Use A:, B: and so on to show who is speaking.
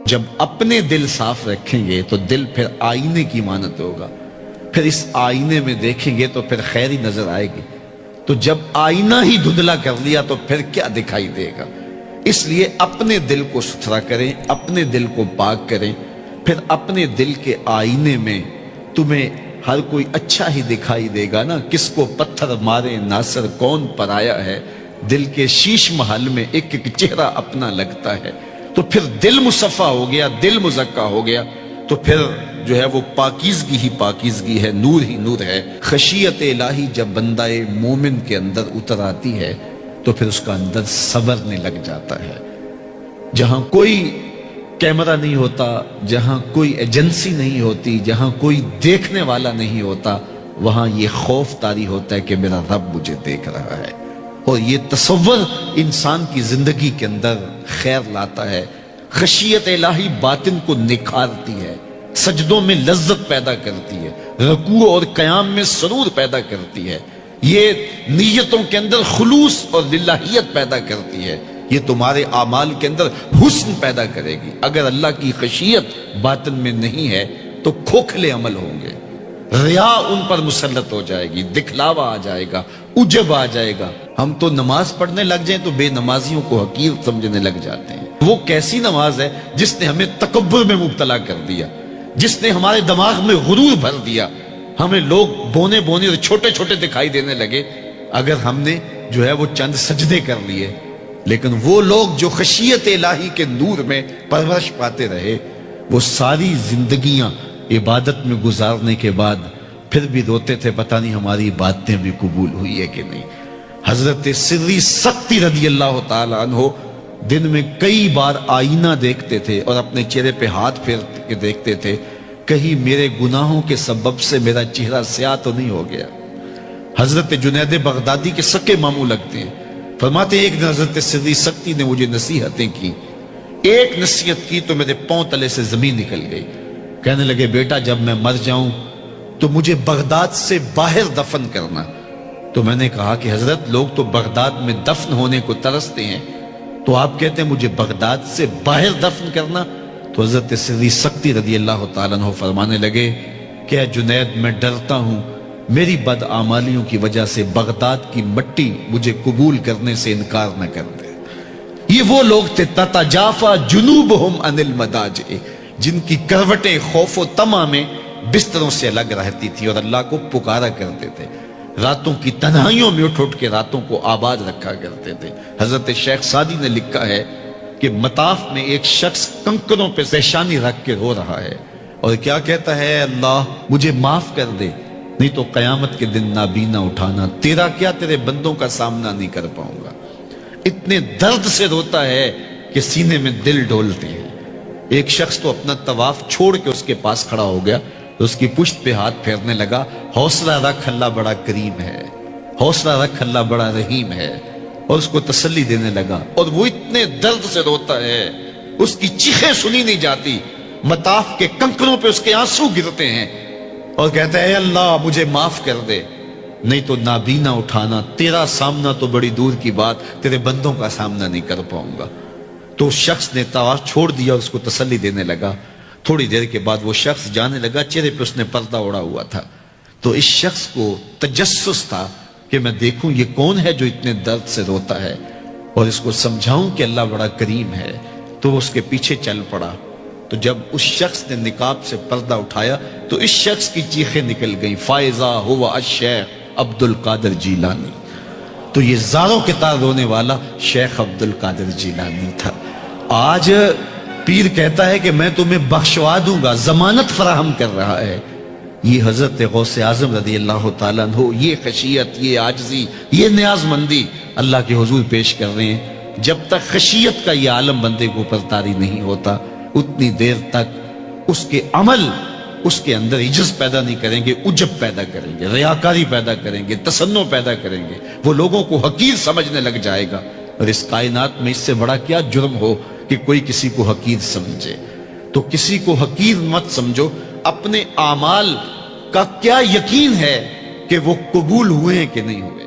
A: جب اپنے دل صاف رکھیں گے تو دل پھر آئینے کی مانند ہوگا، پھر اس آئینے میں دیکھیں گے تو پھر خیر ہی نظر آئے گی۔ تو جب آئینہ ہی دھندلا کر لیا تو پھر کیا دکھائی دے گا؟ اس لیے اپنے دل کو ستھرا کریں، اپنے دل کو پاک کریں، پھر اپنے دل کے آئینے میں تمہیں ہر کوئی اچھا ہی دکھائی دے گا نا۔ کس کو پتھر مارے ناصر کون پرایا ہے، دل کے شیش محل میں ایک ایک چہرہ اپنا لگتا ہے۔ تو پھر دل مصفا ہو گیا، دل مزکا ہو گیا، تو پھر جو ہے وہ پاکیزگی ہی پاکیزگی ہے، نور ہی نور ہے۔ خشیت الہی جب بندہ مومن کے اندر اتر آتی ہے تو پھر اس کا اندر سنورنے لگ جاتا ہے۔ جہاں کوئی کیمرہ نہیں ہوتا، جہاں کوئی ایجنسی نہیں ہوتی، جہاں کوئی دیکھنے والا نہیں ہوتا، وہاں یہ خوف طاری ہوتا ہے کہ میرا رب مجھے دیکھ رہا ہے، اور یہ تصور انسان کی زندگی کے اندر خیر لاتا ہے۔ خشیت الہی باطن کو نکھارتی ہے، سجدوں میں لذت پیدا کرتی ہے، رکوع اور قیام میں سرور پیدا کرتی ہے، یہ نیتوں کے اندر خلوص اور للہیت پیدا کرتی ہے، یہ تمہارے اعمال کے اندر حسن پیدا کرے گی۔ اگر اللہ کی خشیت باطن میں نہیں ہے تو کھوکھلے عمل ہوں گے، ریا ان پر مسلط ہو جائے گی، دکھلاوا آ جائے گا، عجب آ جائے گا۔ ہم تو نماز پڑھنے لگ جائیں تو بے نمازیوں کو حقیر سمجھنے لگ جاتے ہیں۔ وہ کیسی نماز ہے جس نے ہمیں تکبر میں مبتلا کر دیا، جس نے ہمارے دماغ میں غرور بھر دیا، ہمیں لوگ بونے بونے اور چھوٹے چھوٹے دکھائی دینے لگے اگر ہم نے جو ہے وہ چند سجدے کر لیے۔ لیکن وہ لوگ جو خشیت الہی کے نور میں پرورش پاتے رہے، وہ ساری زندگیاں عبادت میں گزارنے کے بعد پھر بھی روتے تھے، پتہ نہیں ہماری باتیں بھی قبول ہوئی ہے کہ نہیں۔ حضرت سری سختی رضی اللہ تعالی عنہ دن میں کئی بار آئینہ دیکھتے تھے اور اپنے چہرے پہ ہاتھ پھیر کے دیکھتے تھے، کہیں میرے گناہوں کے سبب سے میرا چہرہ سیاہ تو نہیں ہو گیا۔ حضرت جنید بغدادی کے سکے ماموں لگتے ہیں، فرماتے ہیں ایک دن حضرت سری سختی نے مجھے نصیحتیں کی، ایک نصیحت کی تو میرے پاؤں تلے سے زمین نکل گئی۔ کہنے لگے بیٹا جب میں مر جاؤں تو مجھے بغداد سے باہر دفن کرنا۔ تو میں نے کہا کہ حضرت لوگ تو بغداد میں دفن ہونے کو ترستے ہیں، تو آپ کہتے ہیں مجھے بغداد سے باہر دفن کرنا؟ تو حضرت سری سختی رضی اللہ تعالیٰ عنہ فرمانے لگے کہ اے جنید میں ڈرتا ہوں میری بدعمالیوں کی وجہ سے بغداد کی مٹی مجھے قبول کرنے سے انکار نہ کر دے۔ یہ وہ لوگ تھے تتجافا جنوبہم عن المضاجع، جن کی کروٹیں خوف و طمع میں بستروں سے الگ رہتی تھی اور اللہ کو پکارا کرتے تھے، راتوں کی تنہائیوں میں اٹھ اٹھ کے راتوں کو آباد رکھا کرتے تھے۔ حضرت شیخ سعدی نے لکھا ہے کہ مطاف میں ایک شخص کنکروں پہ پیشانی رکھ کے رو رہا ہے اور کیا کہتا ہے، اللہ مجھے معاف کر دے نہیں تو قیامت کے دن نابینا اٹھانا، تیرا کیا تیرے بندوں کا سامنا نہیں کر پاؤں گا۔ اتنے درد سے روتا ہے کہ سینے میں دل ڈولتے ہیں۔ ایک شخص تو اپنا طواف چھوڑ کے اس کے پاس کھڑا ہو گیا، اس کی پشت پہ ہاتھ پھیرنے لگا، حوصلہ رکھ اللہ بڑا کریم ہے، حوصلہ رکھ اللہ بڑا رحیم ہے، اور اس کو تسلی دینے لگا۔ اور وہ اتنے درد سے روتا ہے، اس کی چیخیں سنی نہیں جاتی، مطاف کے کنکروں پہ اس کے آنسو گرتے ہیں اور کہتا ہے اے اللہ مجھے معاف کر دے نہیں تو نابینا اٹھانا، تیرا سامنا تو بڑی دور کی بات، تیرے بندوں کا سامنا نہیں کر پاؤں گا۔ تو اس شخص نے طواف چھوڑ دیا اور اس کو تسلی دینے لگا۔ تھوڑی دیر کے بعد وہ شخص جانے لگا، چہرے پہ اس نے پردہ اڑا ہوا تھا۔ تو اس شخص کو تجسس تھا کہ میں دیکھوں یہ کون ہے جو اتنے درد سے روتا ہے اور اس کو سمجھاؤں کہ اللہ بڑا کریم ہے۔ تو وہ اس کے پیچھے چل پڑا۔ تو جب اس شخص نے نقاب سے پردہ اٹھایا تو اس شخص کی چیخیں نکل گئیں، فائزہ ہوا الشیخ عبد القادر جیلانی۔ تو یہ زاروں کے تار رونے والا شیخ عبد القادر جیلانی تھا۔ آج پیر کہتا ہے کہ میں تمہیں بخشوا دوں گا، ضمانت فراہم کر رہا ہے۔ یہ حضرت غوث اعظم رضی اللہ تعالیٰ عنہ یہ خشیت، یہ عاجزی، یہ نیاز مندی اللہ کے حضور پیش کر رہے ہیں۔ جب تک خشیت کا یہ عالم بندے کو اوپر طاری نہیں ہوتا اتنی دیر تک اس کے عمل اس کے اندر عجز پیدا نہیں کریں گے، عجب پیدا کریں گے، ریاکاری پیدا کریں گے، تصنع پیدا کریں گے، وہ لوگوں کو حقیر سمجھنے لگ جائے گا۔ اور اس کائنات میں اس سے بڑا کیا جرم ہو کہ کوئی کسی کو حقیر سمجھے؟ تو کسی کو حقیر مت سمجھو، اپنے اعمال کا کیا یقین ہے کہ وہ قبول ہوئے ہیں کہ نہیں ہوئے؟